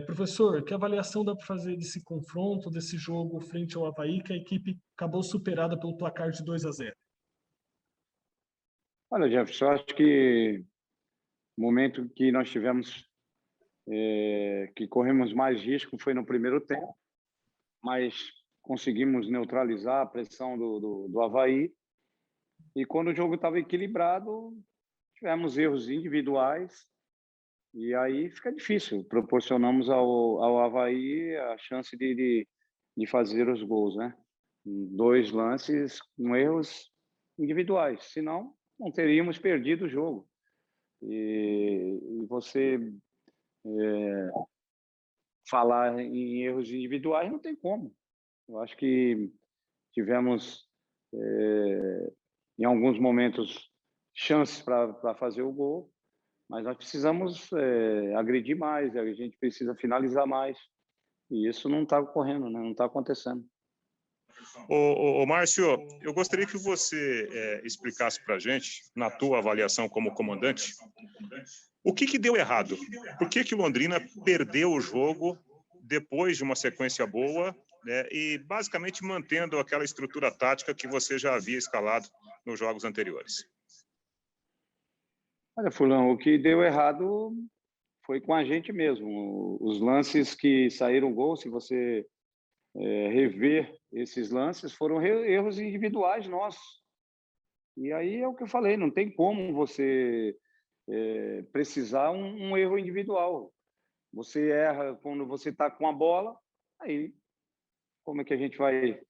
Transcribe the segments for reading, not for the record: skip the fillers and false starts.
Professor, que avaliação dá para fazer desse confronto, desse jogo frente ao Avaí, que a equipe acabou superada pelo placar de 2-0? Olha, Jefferson, eu acho que o momento que nós tivemos, que corremos mais risco foi no primeiro tempo, mas conseguimos neutralizar a pressão do Avaí. E quando o jogo estava equilibrado, tivemos erros individuais e aí fica difícil. Proporcionamos ao Avaí a chance de fazer os gols, né? Dois lances com erros individuais, senão não teríamos perdido o jogo. E você falar em erros individuais não tem como. Eu acho que tivemos, em alguns momentos, chances para fazer o gol, mas nós precisamos agredir mais, a gente precisa finalizar mais. E isso não está ocorrendo, né? Não está acontecendo. Márcio, eu gostaria que você explicasse para a gente, na tua avaliação como comandante, o que deu errado? Por que o Londrina perdeu o jogo depois de uma sequência boa, né, e basicamente mantendo aquela estrutura tática que você já havia escalado nos jogos anteriores? Olha, Fulano, o que deu errado foi com a gente mesmo. Os lances que saíram gol, se você rever esses lances, foram erros individuais nossos. E aí é o que eu falei, não tem como você precisar um erro individual. Você erra quando você está com a bola, aí como é que a gente vai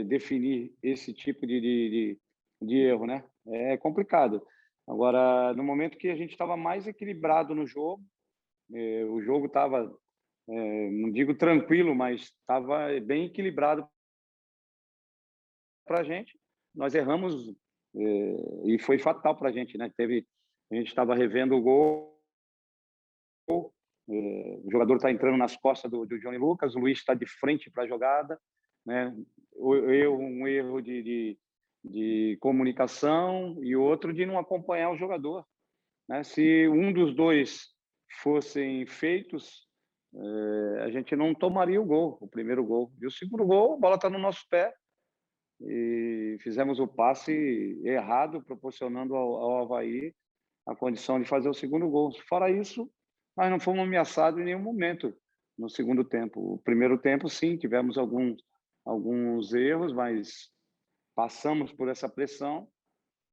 definir esse tipo de erro, né? É complicado. Agora, no momento que a gente estava mais equilibrado no jogo, o jogo estava, não digo tranquilo, mas estava bem equilibrado para a gente. Nós erramos e foi fatal para a gente, né? A gente estava revendo o gol, o jogador está entrando nas costas do Johnny Lucas, o Luiz está de frente para a jogada, né? Um erro de comunicação e outro de não acompanhar o jogador, né? Se um dos dois fossem feitos, a gente não tomaria o primeiro gol. E o segundo gol, a bola está no nosso pé e fizemos o passe errado, proporcionando ao Avaí a condição de fazer o segundo gol. Fora isso, nós não fomos ameaçados em nenhum momento no segundo tempo. O primeiro tempo, sim, tivemos alguns erros, mas passamos por essa pressão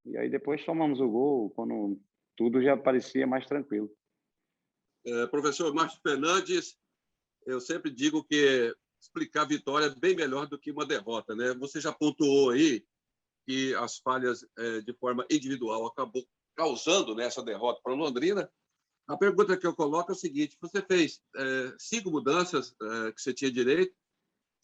e aí depois tomamos o gol quando tudo já parecia mais tranquilo. Professor Márcio Fernandes, eu sempre digo que explicar a vitória é bem melhor do que uma derrota, né? Você já pontuou aí que as falhas de forma individual acabou causando, né, essa derrota para o Londrina. A pergunta que eu coloco é o seguinte: você fez 5 mudanças que você tinha direito,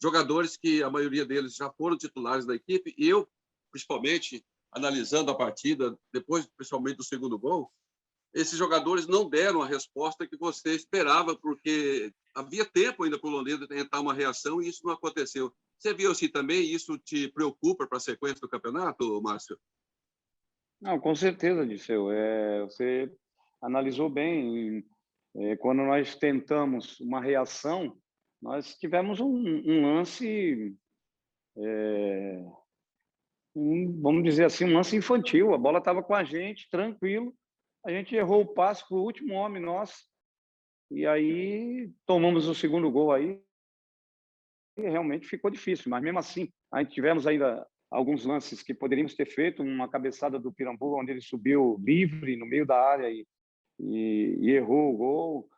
jogadores que a maioria deles já foram titulares da equipe, e eu, principalmente, analisando a partida, depois, principalmente do segundo gol, esses jogadores não deram a resposta que você esperava, porque havia tempo ainda para o Londrina tentar uma reação e isso não aconteceu. Você viu assim também? Isso te preocupa para a sequência do campeonato, Márcio? Não, com certeza, Disseu. Você analisou bem. Quando nós tentamos uma reação, nós tivemos um lance, vamos dizer assim, um lance infantil. A bola estava com a gente, tranquilo. A gente errou o passe para o último homem nosso. E aí tomamos o segundo gol aí. E realmente ficou difícil. Mas mesmo assim, a gente tivemos ainda alguns lances que poderíamos ter feito. Uma cabeçada do Pirambu, onde ele subiu livre no meio da área e errou o gol.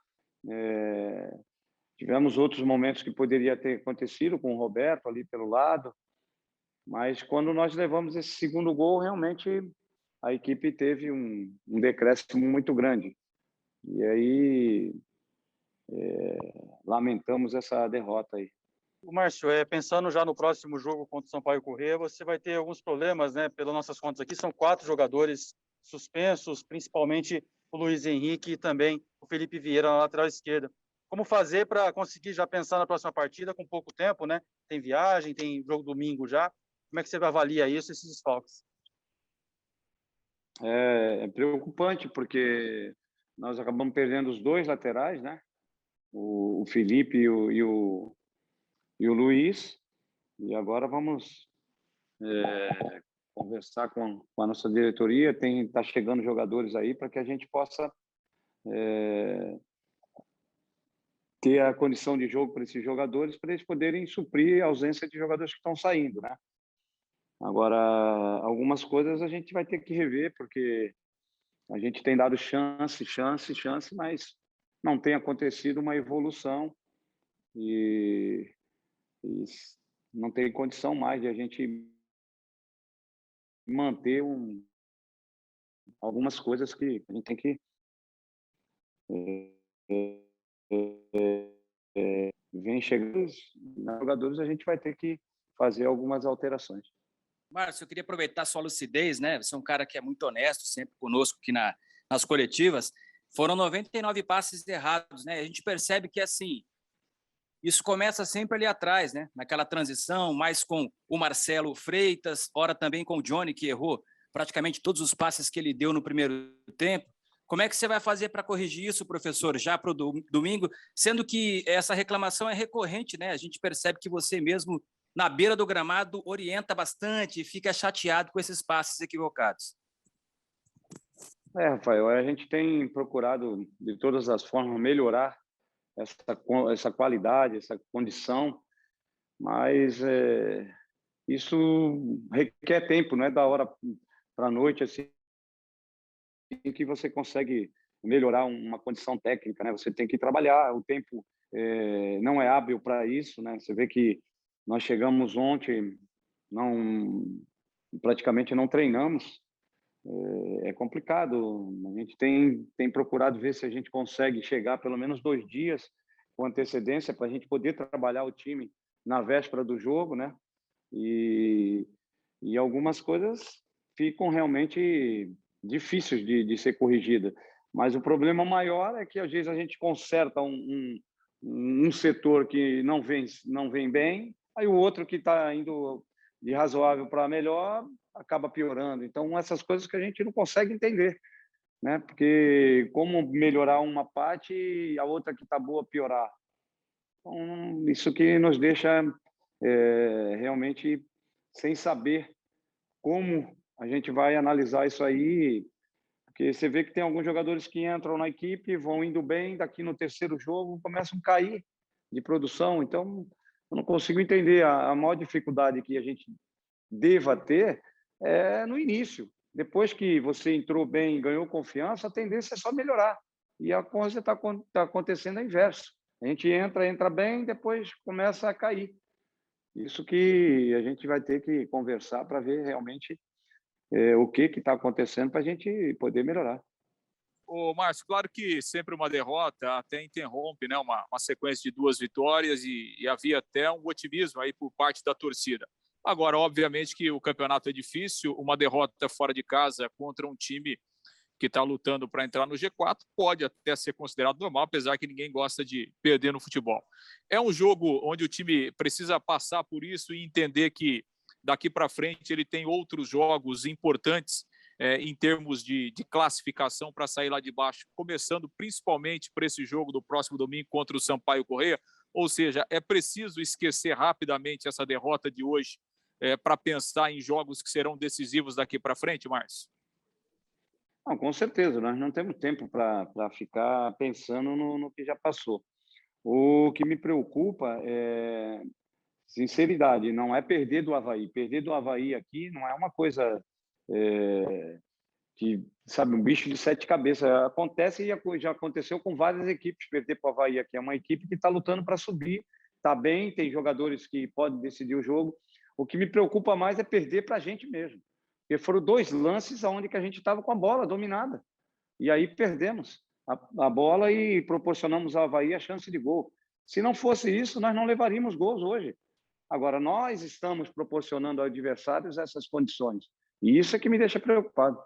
Tivemos outros momentos que poderia ter acontecido com o Roberto ali pelo lado, mas quando nós levamos esse segundo gol, realmente a equipe teve um decréscimo muito grande. E aí lamentamos essa derrota aí. Márcio, pensando já no próximo jogo contra o Sampaio Corrêa, você vai ter alguns problemas, né? Pelas nossas contas aqui, são 4 jogadores suspensos, principalmente o Luiz Henrique e também o Felipe Vieira na lateral esquerda. Como fazer para conseguir já pensar na próxima partida com pouco tempo, né? Tem viagem, tem jogo domingo já. Como é que você avalia isso, esses desfalques? É preocupante, porque nós acabamos perdendo os 2 laterais, né? o Felipe e o Luiz. E agora vamos conversar com a nossa diretoria. Tá chegando jogadores aí para que a gente possa ter a condição de jogo para esses jogadores, para eles poderem suprir a ausência de jogadores que estão saindo, né? Agora, algumas coisas a gente vai ter que rever, porque a gente tem dado chance, mas não tem acontecido uma evolução e não tem condição mais de a gente manter algumas coisas que a gente tem que vem chegando jogadores, a gente vai ter que fazer algumas alterações. Márcio, eu queria aproveitar a sua lucidez, né? Você é um cara que é muito honesto, sempre conosco aqui nas coletivas. Foram 99 passes errados, né? A gente percebe que, assim, isso começa sempre ali atrás, né? Naquela transição, mais com o Marcelo Freitas, ora também com o Johnny, que errou praticamente todos os passes que ele deu no primeiro tempo. Como é que você vai fazer para corrigir isso, professor, já para o domingo, sendo que essa reclamação é recorrente, né? A gente percebe que você mesmo, na beira do gramado, orienta bastante e fica chateado com esses passes equivocados. Rafael, a gente tem procurado, de todas as formas, melhorar essa qualidade, essa condição, mas isso requer tempo, não é da hora para a noite, assim, que você consegue melhorar uma condição técnica, né? Você tem que trabalhar, o tempo não é hábil para isso, né? Você vê que nós chegamos ontem, praticamente não treinamos, é complicado. A gente tem procurado ver se a gente consegue chegar pelo menos 2 dias com antecedência para a gente poder trabalhar o time na véspera do jogo, né? E algumas coisas ficam realmente difíceis de ser corrigida. Mas o problema maior é que às vezes a gente conserta um setor que não vem bem, aí o outro que está indo de razoável para melhor acaba piorando. Então, essas coisas que a gente não consegue entender, né? Porque como melhorar uma parte e a outra que está boa piorar? Então, isso que nos deixa realmente sem saber como a gente vai analisar isso aí, porque você vê que tem alguns jogadores que entram na equipe, vão indo bem, daqui no terceiro jogo começam a cair de produção. Então, eu não consigo entender. A maior dificuldade que a gente deva ter é no início. Depois que você entrou bem, ganhou confiança, a tendência é só melhorar. E a coisa está acontecendo a inverso. A gente entra bem, depois começa a cair. Isso que a gente vai ter que conversar para ver realmente o que está acontecendo para a gente poder melhorar. Ô, Márcio, claro que sempre uma derrota até interrompe, né, uma sequência de 2 vitórias e havia até um otimismo aí por parte da torcida. Agora, obviamente que o campeonato é difícil, uma derrota fora de casa contra um time que está lutando para entrar no G4 pode até ser considerado normal, apesar que ninguém gosta de perder no futebol. É um jogo onde o time precisa passar por isso e entender que daqui para frente ele tem outros jogos importantes em termos de classificação para sair lá de baixo, começando principalmente por esse jogo do próximo domingo contra o Sampaio Corrêa. Ou seja, é preciso esquecer rapidamente essa derrota de hoje para pensar em jogos que serão decisivos daqui para frente, Márcio? Não, com certeza, nós não temos tempo para ficar pensando no que já passou. O que me preocupa é sinceridade, não é perder do Avaí. Perder do Avaí aqui não é uma coisa que, sabe, um bicho de 7 cabeças. Acontece e já aconteceu com várias equipes. Perder para o Avaí aqui é uma equipe que está lutando para subir, está bem, tem jogadores que podem decidir o jogo. O que me preocupa mais é perder para a gente mesmo. Porque foram 2 lances onde que a gente estava com a bola dominada. E aí perdemos a bola e proporcionamos ao Avaí a chance de gol. Se não fosse isso, nós não levaríamos gols hoje. Agora, nós estamos proporcionando aos adversários essas condições. E isso é que me deixa preocupado.